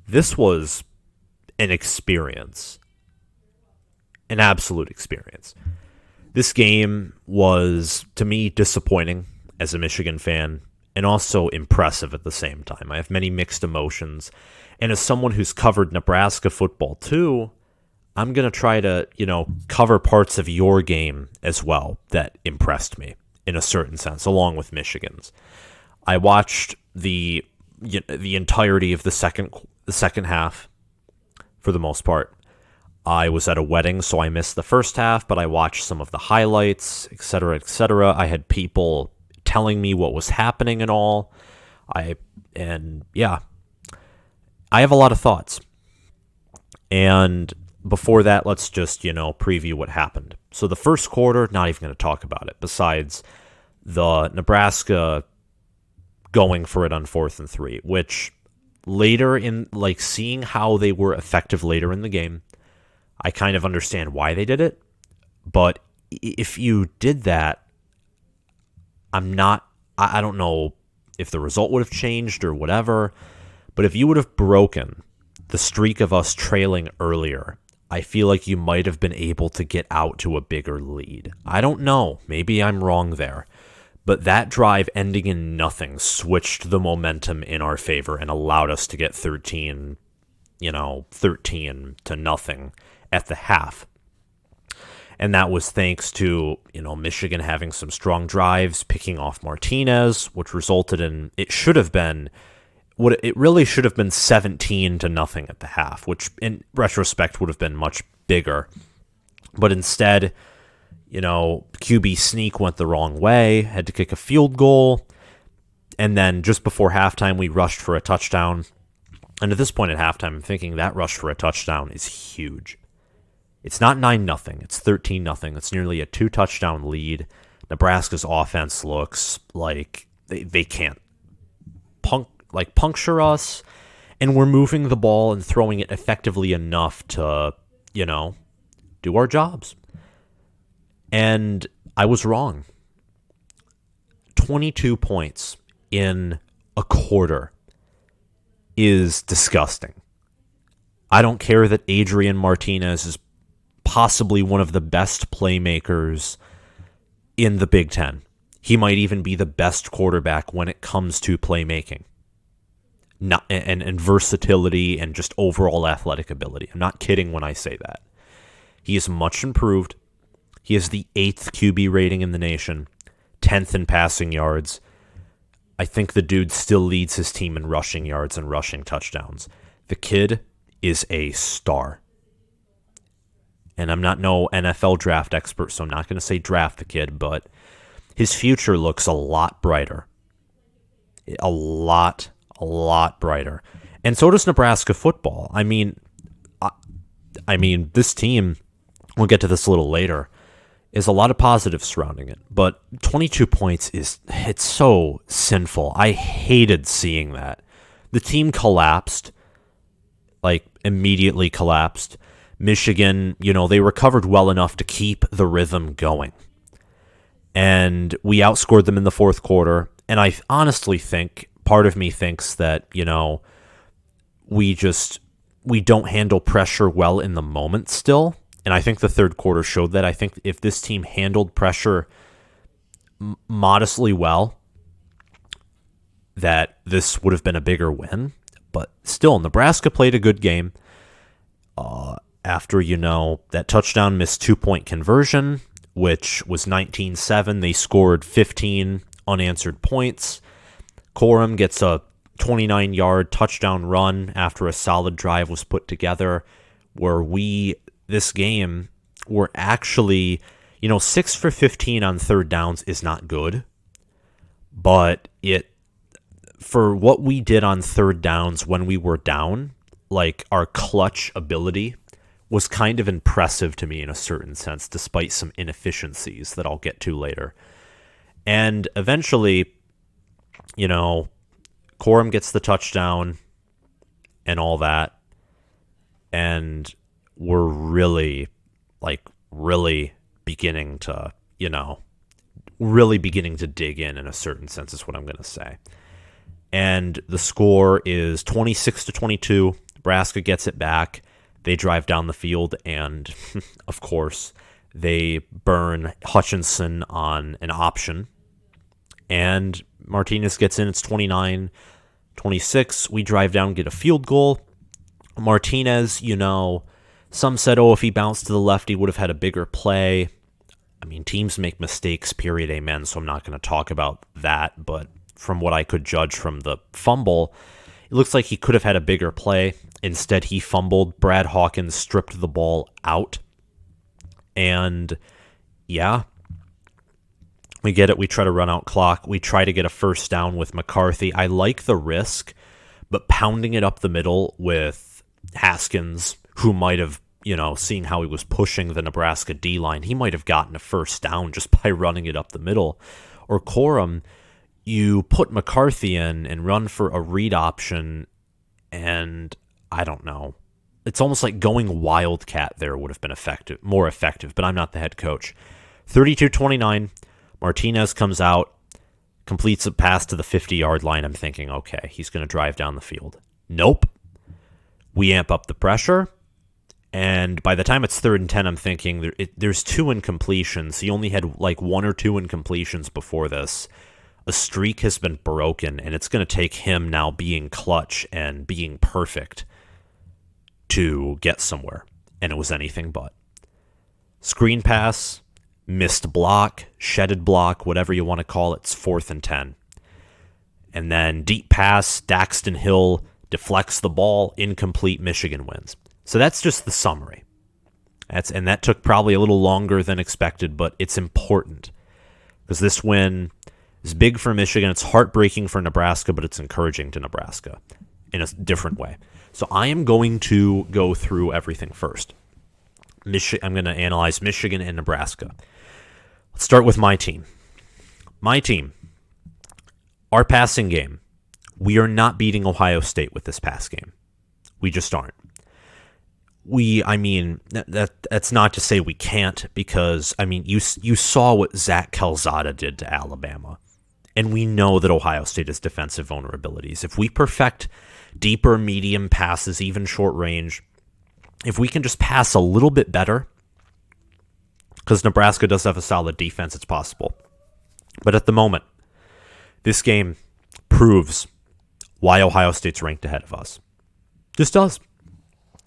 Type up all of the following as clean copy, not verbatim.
This was an experience, an absolute experience. This game was, to me, disappointing as a Michigan fan and also impressive at the same time. I have many mixed emotions. And as someone who's covered Nebraska football too, I'm going to try to, cover parts of your game as well that impressed me in a certain sense, along with Michigan's. I watched the entirety of the second half for the most part. I was at a wedding, so I missed the first half, but I watched some of the highlights, etc., etc. I had people telling me what was happening and all. I have a lot of thoughts. And before that, let's just, preview what happened. So the first quarter, not even going to talk about it, besides the Nebraska going for it on 4th and 3, which later in, seeing how they were effective later in the game, I kind of understand why they did it. But if you did that, I don't know if the result would have changed or whatever, but if you would have broken the streak of us trailing earlier, I feel like you might have been able to get out to a bigger lead. I don't know. Maybe I'm wrong there. But that drive ending in nothing switched the momentum in our favor and allowed us to get 13 to nothing at the half. And that was thanks to, Michigan having some strong drives, picking off Martinez, which resulted in, it really should have been 17 to nothing at the half, which in retrospect would have been much bigger. But instead, QB sneak went the wrong way, had to kick a field goal. And then just before halftime, we rushed for a touchdown. And at this point at halftime, I'm thinking that rush for a touchdown is huge. It's not 9-0, it's 13-0. It's nearly a 2-touchdown lead. Nebraska's offense looks like they can't puncture us, and we're moving the ball and throwing it effectively enough to, do our jobs. And I was wrong. 22 points in a quarter is disgusting. I don't care that Adrian Martinez is possibly one of the best playmakers in the Big Ten. He might even be the best quarterback when it comes to playmaking. And versatility and just overall athletic ability. I'm not kidding when I say that. He is much improved. He has the 8th QB rating in the nation, 10th in passing yards. I think the dude still leads his team in rushing yards and rushing touchdowns. The kid is a star. And I'm not no NFL draft expert, so I'm not going to say draft the kid, but his future looks a lot brighter. A lot brighter. And so does Nebraska football. I mean, this team, we'll get to this a little later, is a lot of positives surrounding it. But 22 points it's so sinful. I hated seeing that. The team collapsed, immediately collapsed. Michigan, they recovered well enough to keep the rhythm going. And we outscored them in the fourth quarter. And I honestly think, part of me thinks that, we don't handle pressure well in the moment still. And I think the third quarter showed that. I think if this team handled pressure modestly well, that this would have been a bigger win. But still, Nebraska played a good game. After, that touchdown missed 2-point conversion, which was 19-7. They scored 15 unanswered points. Corum gets a 29-yard touchdown run after a solid drive was put together, where this game, were actually, 6 for 15 on third downs is not good, but for what we did on third downs when we were down, our clutch ability was kind of impressive to me in a certain sense, despite some inefficiencies that I'll get to later. And eventually, Corum gets the touchdown and all that, and we're really beginning to, dig in a certain sense is what I'm going to say. And the score is 26-22. Nebraska gets it back. They drive down the field, and, of course, they burn Hutchinson on an option. And Martinez gets in. It's 29-26. We drive down, get a field goal. Martinez, some said, if he bounced to the left, he would have had a bigger play. I mean, teams make mistakes, period, amen, so I'm not going to talk about that. But from what I could judge from the fumble, it looks like he could have had a bigger play. Instead, he fumbled. Brad Hawkins stripped the ball out. And, yeah, we get it. We try to run out clock. We try to get a first down with McCarthy. I like the risk, but pounding it up the middle with Haskins, who might have, seeing how he was pushing the Nebraska D-line, he might have gotten a first down just by running it up the middle. Or Corum, you put McCarthy in and run for a read option, and I don't know. It's almost like going Wildcat there would have been more effective, but I'm not the head coach. 32-29, Martinez comes out, completes a pass to the 50-yard line. I'm thinking, okay, he's going to drive down the field. Nope. We amp up the pressure, and by the time it's 3rd and 10, I'm thinking there's 2 incompletions. He only had like 1 or 2 incompletions before this. A streak has been broken, and it's going to take him now being clutch and being perfect to get somewhere, and it was anything but. Screen pass, missed block, shedded block, whatever you want to call it. It's 4th and 10. And then deep pass, Daxton Hill deflects the ball, incomplete, Michigan wins. So that's just the summary. And that took probably a little longer than expected, but it's important because this win is big for Michigan. It's heartbreaking for Nebraska, but it's encouraging to Nebraska in a different way. So I am going to go through everything first. I'm going to analyze Michigan and Nebraska. Let's start with my team. Our passing game. We are not beating Ohio State with this pass game. We just aren't. That's not to say we can't, because, you saw what Zach Calzada did to Alabama. And we know that Ohio State has defensive vulnerabilities. If we perfect deeper, medium passes, even short range, if we can just pass a little bit better, because Nebraska does have a solid defense, it's possible. But at the moment, this game proves why Ohio State's ranked ahead of us. Just does.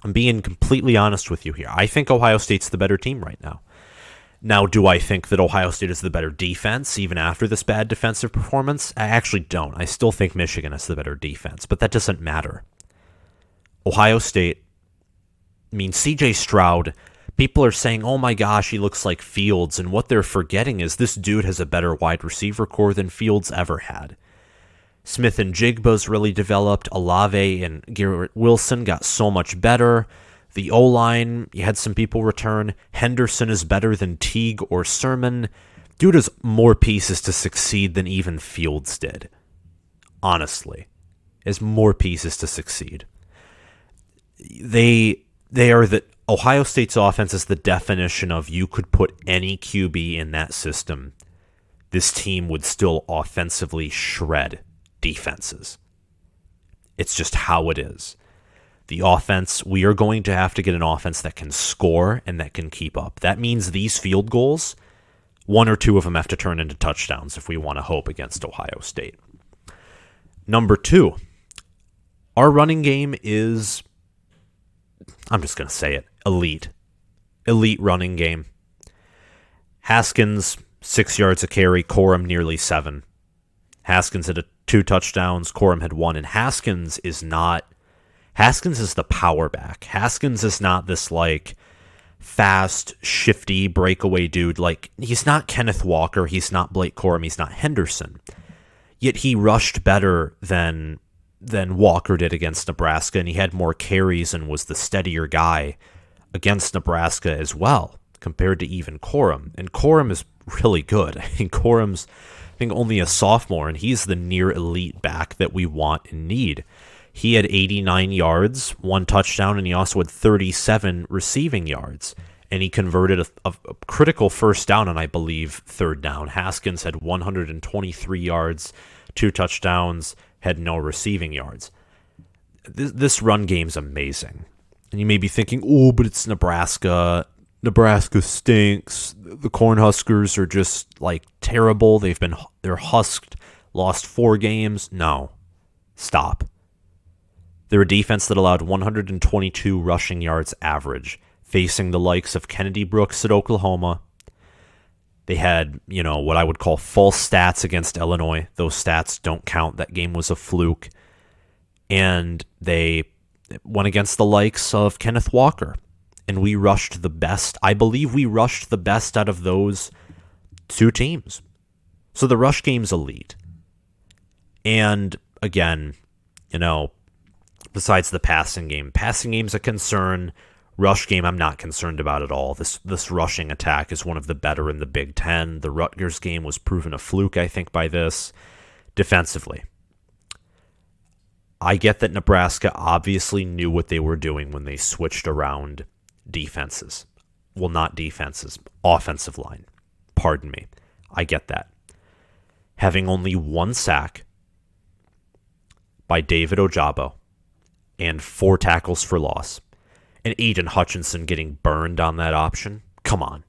I'm being completely honest with you here. I think Ohio State's the better team right now. Now, do I think that Ohio State is the better defense even after this bad defensive performance? I actually don't. I still think Michigan is the better defense, but that doesn't matter. Ohio State, CJ Stroud, people are saying, oh my gosh, he looks like Fields, and what they're forgetting is this dude has a better wide receiver core than Fields ever had. Smith and Jigba's really developed. Olave and Garrett Wilson got so much better. The O-line, you had some people return. Henderson is better than Teague or Sermon. Dude has more pieces to succeed than even Fields did. Honestly. Has more pieces to succeed. They are the Ohio State's offense is the definition of you could put any QB in that system. This team would still offensively shred defenses. It's just how it is. The offense, we are going to have to get an offense that can score and that can keep up. That means these field goals, 1 or 2 of them have to turn into touchdowns if we want to hope against Ohio State. Number 2, our running game is, I'm just going to say it, elite. Elite running game. Haskins, 6 yards a carry. Corum, nearly 7. Haskins had 2 touchdowns. Corum had 1. And Haskins is the power back. Haskins is not this fast, shifty breakaway dude. He's not Kenneth Walker. He's not Blake Corum. He's not Henderson. Yet he rushed better than Walker did against Nebraska, and he had more carries and was the steadier guy against Nebraska as well, compared to even Corum. And Corum is really good. Corum's, only a sophomore, and he's the near elite back that we want and need. He had 89 yards, 1 touchdown, and he also had 37 receiving yards. And he converted a critical first down on, I believe, 3rd down. Haskins had 123 yards, 2 touchdowns, had no receiving yards. this run game's amazing. And you may be thinking, oh, but it's Nebraska. Nebraska stinks. The Cornhuskers are just like terrible. They're husked, lost 4 games. No, stop. They're a defense that allowed 122 rushing yards average, facing the likes of Kennedy Brooks at Oklahoma. They had, what I would call false stats against Illinois. Those stats don't count. That game was a fluke. And they went against the likes of Kenneth Walker. And we rushed the best. I believe we rushed the best out of those 2 teams. So the rush game's elite. And again, besides the passing game's a concern. Rush game, I'm not concerned about at all. This rushing attack is one of the better in the Big Ten. The Rutgers game was proven a fluke, I think, by this. Defensively, I get that Nebraska obviously knew what they were doing when they switched around defenses. Well, not defenses, offensive line. Pardon me. I get that. Having only 1 sack by David Ojabo and 4 tackles for loss, and Aiden Hutchinson getting burned on that option. Come on.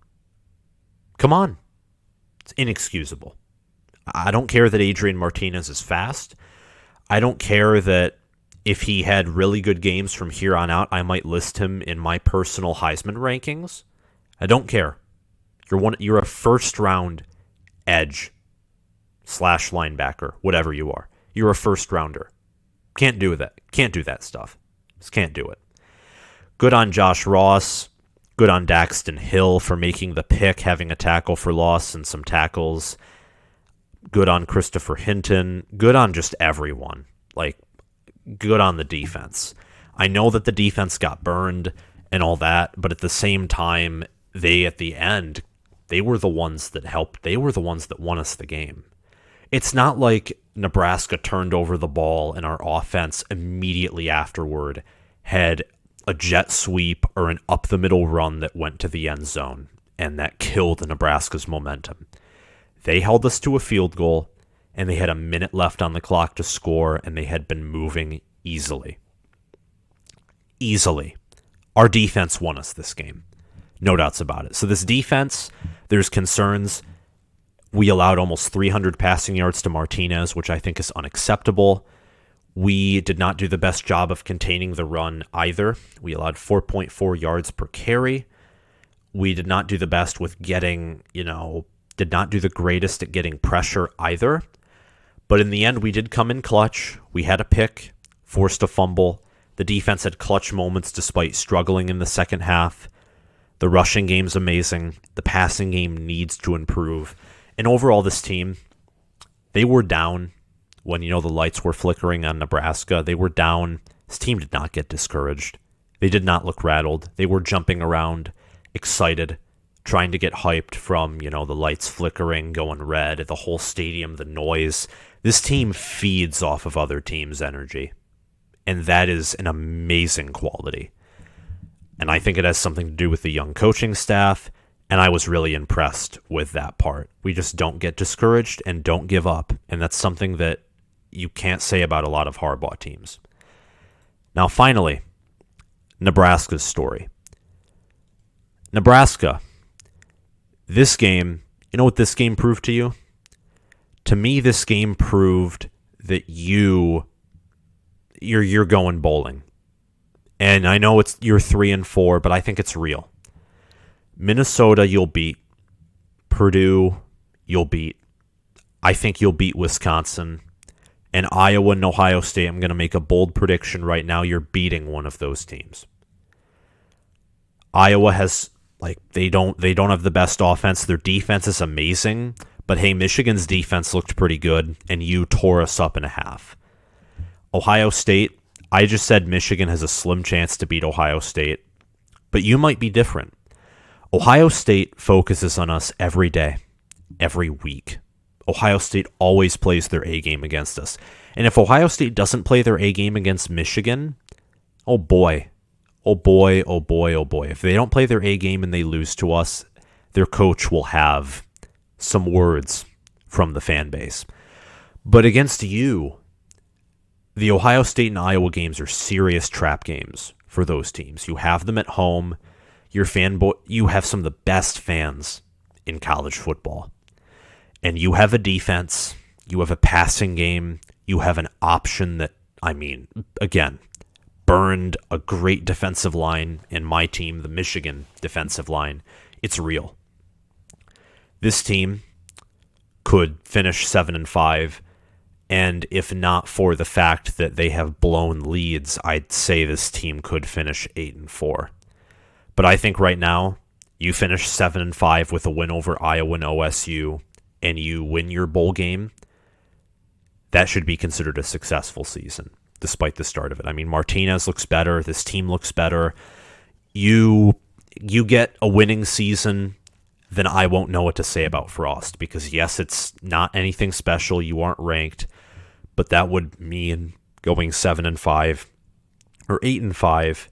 It's inexcusable. I don't care that Adrian Martinez is fast. I don't care that if he had really good games from here on out, I might list him in my personal Heisman rankings. I don't care. You're a first-round edge / linebacker, whatever you are. You're a first-rounder. Can't do that. Can't do that stuff. Just can't do it. Good on Josh Ross. Good on Daxton Hill for making the pick, having a tackle for loss and some tackles. Good on Christopher Hinton. Good on just everyone. Good on the defense. I know that the defense got burned and all that, but at the same time, at the end, they were the ones that helped. They were the ones that won us the game. It's not like Nebraska turned over the ball and our offense immediately afterward had a jet sweep or an up-the-middle run that went to the end zone, and that killed Nebraska's momentum. They held us to a field goal, and they had a minute left on the clock to score, and they had been moving easily. Easily. Our defense won us this game. No doubts about it. So this defense, there's concerns. We allowed almost 300 passing yards to Martinez, which I think is unacceptable. We did not do the best job of containing the run either. We allowed 4.4 yards per carry. We did not do the best with did not do the greatest at getting pressure either. But in the end, we did come in clutch. We had a pick, forced a fumble. The defense had clutch moments despite struggling in the second half. The rushing game's amazing. The passing game needs to improve. And overall, this team, they were down when, the lights were flickering on Nebraska. They were down. This team did not get discouraged. They did not look rattled. They were jumping around, excited, trying to get hyped from, the lights flickering, going red, the whole stadium, the noise. This team feeds off of other teams' energy. And that is an amazing quality. And I think it has something to do with the young coaching staff. And I was really impressed with that part. We just don't get discouraged and don't give up. And that's something that you can't say about a lot of Harbaugh teams. Now, finally, Nebraska's story. Nebraska, this game, you know what this game proved to you? To me, this game proved that you're going bowling. And I know you're 3-4, but I think it's real. Minnesota, you'll beat. Purdue, you'll beat. I think you'll beat Wisconsin. And Iowa and Ohio State, I'm going to make a bold prediction right now. You're beating one of those teams. Iowa has, they don't have the best offense. Their defense is amazing. But hey, Michigan's defense looked pretty good, and you tore us up in a half. Ohio State, I just said Michigan has a slim chance to beat Ohio State. But you might be different. Ohio State focuses on us every day, every week. Ohio State always plays their A game against us. And if Ohio State doesn't play their A game against Michigan, oh boy. If they don't play their A game and they lose to us, their coach will have some words from the fan base. But against you, the Ohio State and Iowa games are serious trap games for those teams. You have them at home. You have some of the best fans in college football. And you have a defense. You have a passing game. You have an option that, again, burned a great defensive line in my team, the Michigan defensive line. It's real. This team could finish 7-5, and if not for the fact that they have blown leads, I'd say this team could finish 8-4. But I think right now, you finish 7-5 with a win over Iowa and OSU, and you win your bowl game, that should be considered a successful season, despite the start of it. Martinez looks better. This team looks better. You get a winning season, then I won't know what to say about Frost, because yes, it's not anything special. You aren't ranked, but that would mean going 7-5 or 8-5.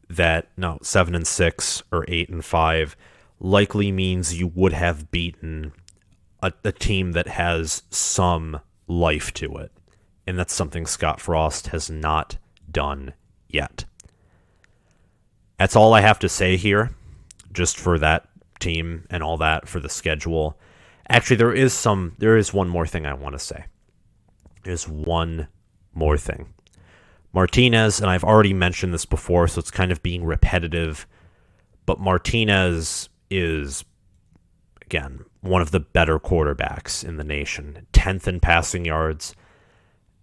7-6 or 8-5 likely means you would have beaten a team that has some life to it, and that's something Scott Frost has not done yet. That's all I have to say here, just for that team and all that for the schedule. Actually, there is one more thing I want to say. There's one more thing. Martinez, and I've already mentioned this before, so it's kind of being repetitive, but Martinez is, again, one of the better quarterbacks in the nation. 10th in passing yards,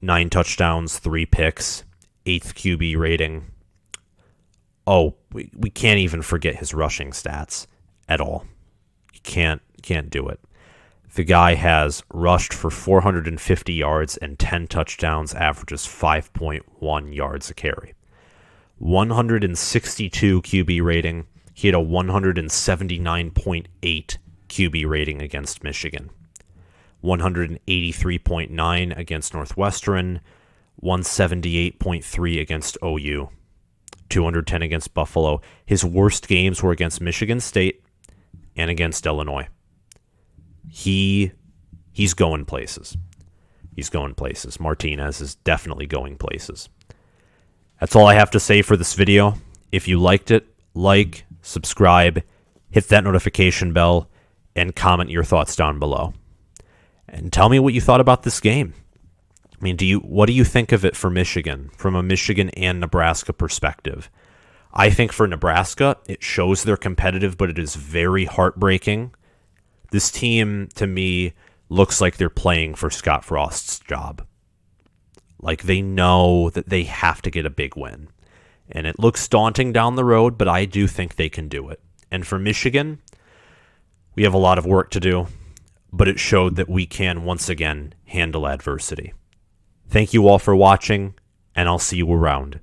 9 touchdowns, 3 picks, 8th QB rating. Oh, we can't even forget his rushing stats at all. You can't do it. The guy has rushed for 450 yards and 10 touchdowns, averages 5.1 yards a carry. 162 QB rating. He had a 179.8 QB rating against Michigan. 183.9 against Northwestern. 178.3 against OU. 210 against Buffalo. His worst games were against Michigan State and against Illinois. He's going places. He's going places. Martinez is definitely going places. That's all I have to say for this video. If you liked it, like, subscribe, hit that notification bell, and comment your thoughts down below. And tell me what you thought about this game. What do you think of it for Michigan, from a Michigan and Nebraska perspective? I think for Nebraska, it shows they're competitive, but it is very heartbreaking. This team, to me, looks like they're playing for Scott Frost's job. Like, they know that they have to get a big win. And it looks daunting down the road, but I do think they can do it. And for Michigan, we have a lot of work to do, but it showed that we can, once again, handle adversity. Thank you all for watching, and I'll see you around.